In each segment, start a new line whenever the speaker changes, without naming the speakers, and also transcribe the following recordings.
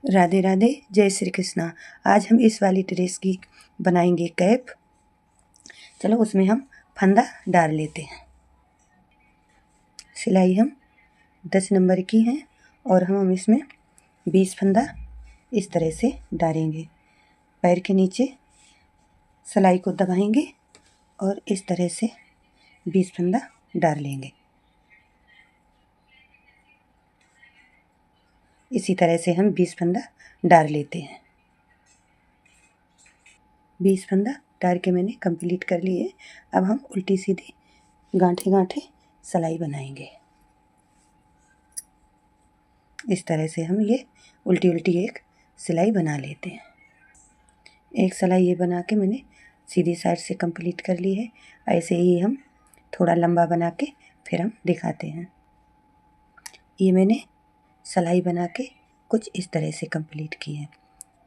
राधे राधे, जय श्री कृष्णा। आज हम इस वाली ड्रेस की बनाएंगे कैप। चलो उसमें हम फंदा डाल लेते हैं। सिलाई हम 10 नंबर की है और हम इसमें 20 फंदा इस तरह से डालेंगे। पैर के नीचे सिलाई को दबाएंगे और इस तरह से 20 फंदा डाल लेंगे। इसी तरह से हम 20 फंदा डाल लेते हैं। 20 फंदा डाल के मैंने कंप्लीट कर लिए। अब हम उल्टी सीधी गांठे गांठे सिलाई बनाएंगे। इस तरह से हम ये उल्टी उल्टी एक सिलाई बना लेते हैं। एक सिलाई ये बना के मैंने सीधी साइड से कंप्लीट कर ली है। ऐसे ही हम थोड़ा लंबा बना के फिर हम दिखाते हैं। ये मैंने सिलाई बना के कुछ इस तरह से कंप्लीट की है।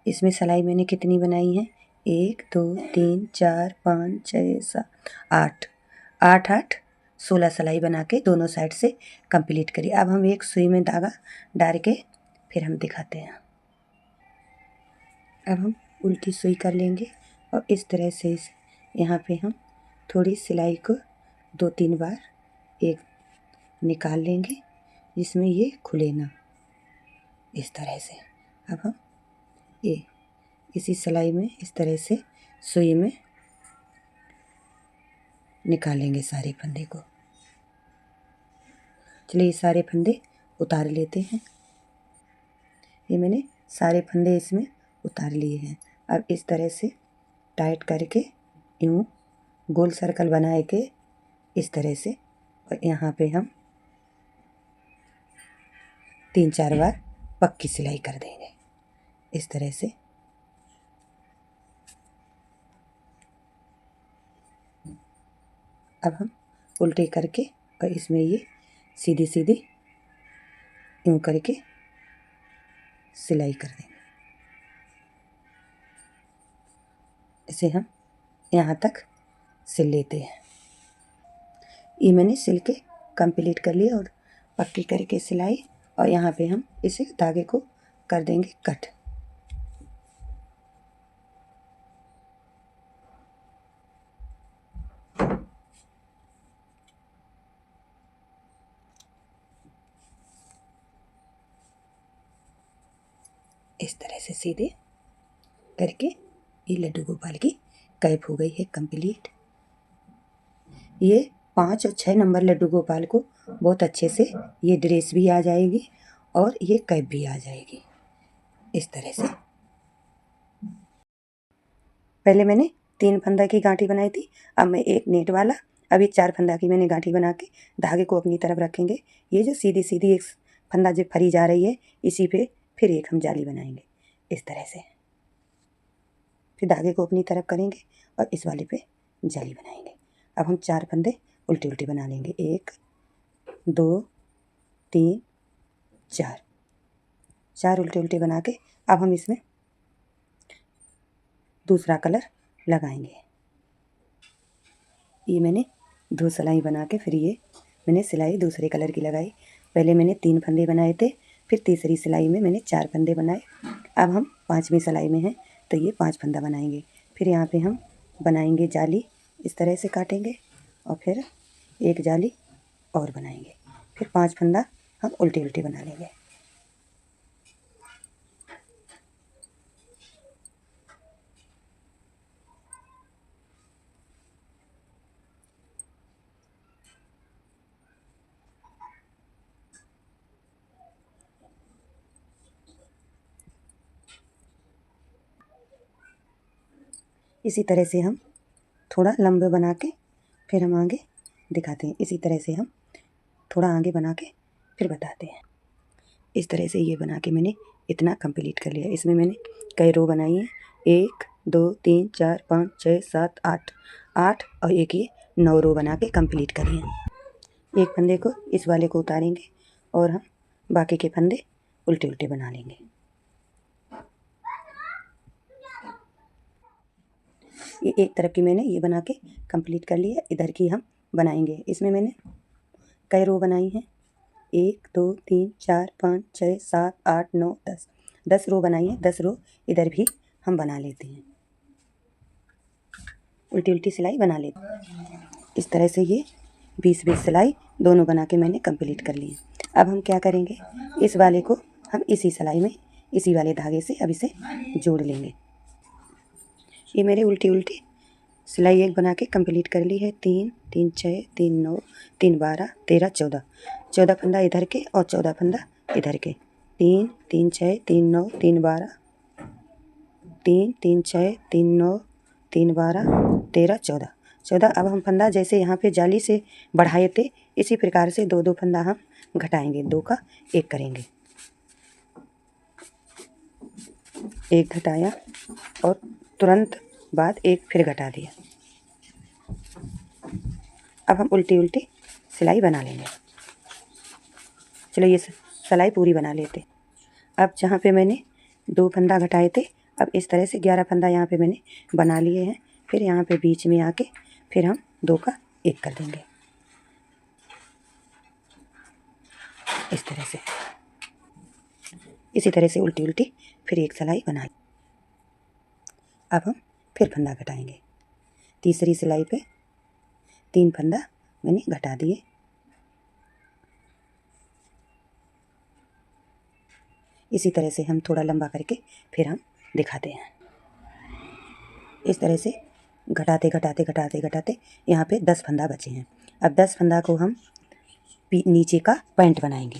इसमें सिलाई मैंने कितनी बनाई है? 1 2 3 4 5 6 7 8 8 8 16 सिलाई बना के दोनों साइड से कंप्लीट करी। अब हम एक सुई में धागा डाल के फिर हम दिखाते हैं। अब हम उल्टी सुई कर लेंगे और इस तरह से यहाँ पे हम थोड़ी सिलाई को 2-3 बार एक निकाल लेंगे जिसमें ये खुले ना, इस तरह से। अब हम ये इसी सिलाई में इस तरह से सुई में निकालेंगे सारे फंदे को। चलिए सारे फंदे उतार लेते हैं। ये मैंने सारे फंदे इसमें उतार लिए हैं। अब इस तरह से टाइट करके यूँ गोल सर्कल बनाए के इस तरह से, और यहाँ पे हम 3-4 बार पक्की सिलाई कर देंगे इस तरह से। अब हम उल्टे करके और इसमें ये सीधी सीधी यूँ करके सिलाई कर देंगे। इसे हम यहाँ तक सिल लेते हैं। ये मैंने सिल के कंप्लीट कर लिया और पक्की करके सिलाई, और यहाँ पे हम इसे धागे को कर देंगे कट। इस तरह से सीधे करके ये लड्डू गोपाल की कैप हो गई है कंप्लीट। ये 5 और 6 नंबर लड्डू गोपाल को बहुत अच्छे से ये ड्रेस भी आ जाएगी और ये कैप भी आ जाएगी इस तरह से। पहले मैंने 3 फंदा की गांठी बनाई थी, अब मैं एक नेट वाला, अभी 4 फंदा की मैंने गांठी बना के धागे को अपनी तरफ रखेंगे। ये जो सीधी सीधी एक फंदा जो फरी जा रही है इसी पे फिर एक हम जाली बनाएंगे इस तरह से। फिर धागे को अपनी तरफ करेंगे और इस वाले पे जाली बनाएंगे। अब हम 4 फंदे उल्टे उल्टे बना लेंगे। 1 2 3 4 4 उल्टे उल्टे बना के अब हम इसमें दूसरा कलर लगाएंगे। ये मैंने 2 सिलाई बना के फिर ये मैंने सिलाई दूसरे कलर की लगाई। पहले मैंने 3 फंदे बनाए थे, फिर तीसरी सिलाई में मैंने 4 फंदे बनाए। अब हम 5वीं सिलाई में हैं तो ये 5 फंदा बनाएंगे। फिर यहाँ पे हम बनाएंगे जाली, इस तरह से काटेंगे और फिर एक जाली और बनाएंगे। फिर 5 फंदा हम उल्टे उल्टे बना लेंगे। इसी तरह से हम थोड़ा लंबे बना के फिर हम आगे दिखाते हैं। इसी तरह से हम थोड़ा आगे बना के फिर बताते हैं। इस तरह से ये बना के मैंने इतना कंप्लीट कर लिया। इसमें मैंने कई रो बनाई हैं, 1 2 3 4 5 6 7 8 8 और एक ये 9 रो बना के कंप्लीट करी हैं। एक फंदे को इस वाले को उतारेंगे और हम बाकी के फंदे उल्टे उल्टे बना लेंगे। ये एक तरफ की मैंने ये बना के कंप्लीट कर ली है। इधर की हम बनाएंगे। इसमें मैंने कई रो बनाई हैं, 1 2 3 4 5 6 7 8 9 10 10 रो बनाई है, 10 रो इधर भी हम बना लेते हैं, उल्टी उल्टी सिलाई बना लेते हैं। इस तरह से ये 20-20 सिलाई दोनों बना के मैंने कंप्लीट कर ली है। अब हम क्या करेंगे, इस वाले को हम इसी सिलाई में इसी वाले धागे से अब इसे जोड़ लेंगे। ये मेरे उल्टी उल्टी सिलाई एक बना के कंप्लीट कर ली है। 3 3 6 3 9 3 12 13 14 14 फंदा इधर के और 14 फंदा इधर के। 3 3 6 3 9 3 12 3 3 6 3 9 3 12 13 14 14। अब हम फंदा जैसे यहाँ पे जाली से बढ़ाए थे इसी प्रकार से 2-2 फंदा हम घटाएंगे, 2 का 1 करेंगे। 1 घटाया और तुरंत बाद 1 फिर घटा दिया। अब हम उल्टी उल्टी सिलाई बना लेंगे। चलो ये सिलाई पूरी बना लेते। अब जहाँ पे मैंने 2 फंदा घटाए थे, अब इस तरह से 11 फंदा यहाँ पे मैंने बना लिए हैं। फिर यहाँ पे बीच में आके फिर हम 2 का 1 कर देंगे इस तरह से। इसी तरह से उल्टी उल्टी फिर एक सिलाई बना। अब हम फिर फंदा घटाएंगे। तीसरी सिलाई पे 3 फंदा मैंने घटा दिए। इसी तरह से हम थोड़ा लंबा करके फिर हम दिखाते हैं। इस तरह से घटाते घटाते घटाते घटाते यहाँ पे 10 फंदा बचे हैं। अब 10 फंदा को हम नीचे का पैंट बनाएंगे।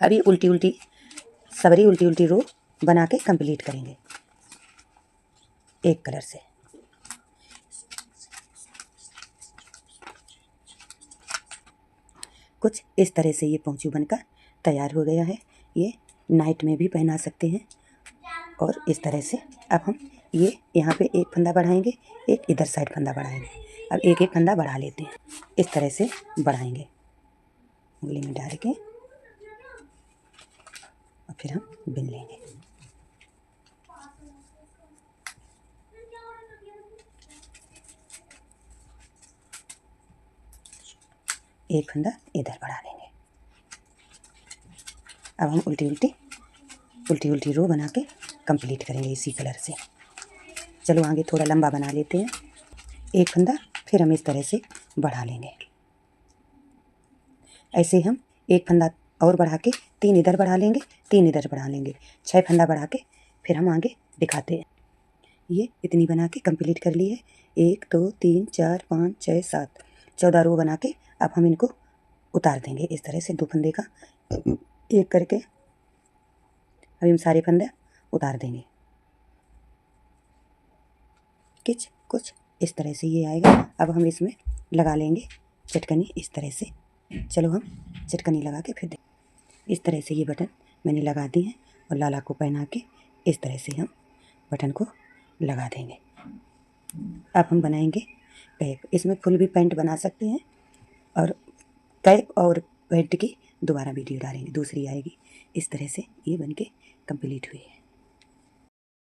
अभी उल्टी उल्टी सबरी उल्टी उल्टी रो बना के कंप्लीट करेंगे एक कलर से। कुछ इस तरह से ये पहुँचू बनकर तैयार हो गया है। ये नाइट में भी पहना सकते हैं। और इस तरह से अब हम ये यहाँ पे एक फंदा बढ़ाएंगे, एक इधर साइड फंदा बढ़ाएंगे। अब एक एक फंदा बढ़ा लेते हैं, इस तरह से बढ़ाएंगे उंगली में डाल के और फिर हम बिन लेंगे। एक फंदा इधर बढ़ा लेंगे। अब हम उल्टी उल्टी रो बना के कंप्लीट करेंगे इसी कलर से। चलो आगे थोड़ा लंबा बना लेते हैं। एक फंदा फिर हम इस तरह से बढ़ा लेंगे। ऐसे हम एक फंदा और बढ़ा के 3 इधर बढ़ा लेंगे, 3 इधर बढ़ा लेंगे, 6 फंदा बढ़ा के फिर हम आगे दिखाते हैं। ये इतनी बना के कंप्लीट कर ली है। 1 2 3 4 5 6 7 14 रो बना के अब हम इनको उतार देंगे इस तरह से 2 फंदे का एक करके। अभी हम सारे फंदे उतार देंगे। कुछ इस तरह से ये आएगा। अब हम इसमें लगा लेंगे चटकनी इस तरह से। चलो हम चटकनी लगा के फिर इस तरह से ये बटन मैंने लगा दी है और लाला को पहना के इस तरह से हम बटन को लगा देंगे। अब हम बनाएंगे कैप। इसमें फुल भी पैंट बना सकते हैं और कैप और पैंट की दोबारा वीडियो डालेंगे, दूसरी आएगी। इस तरह से ये बनके कंप्लीट हुई है।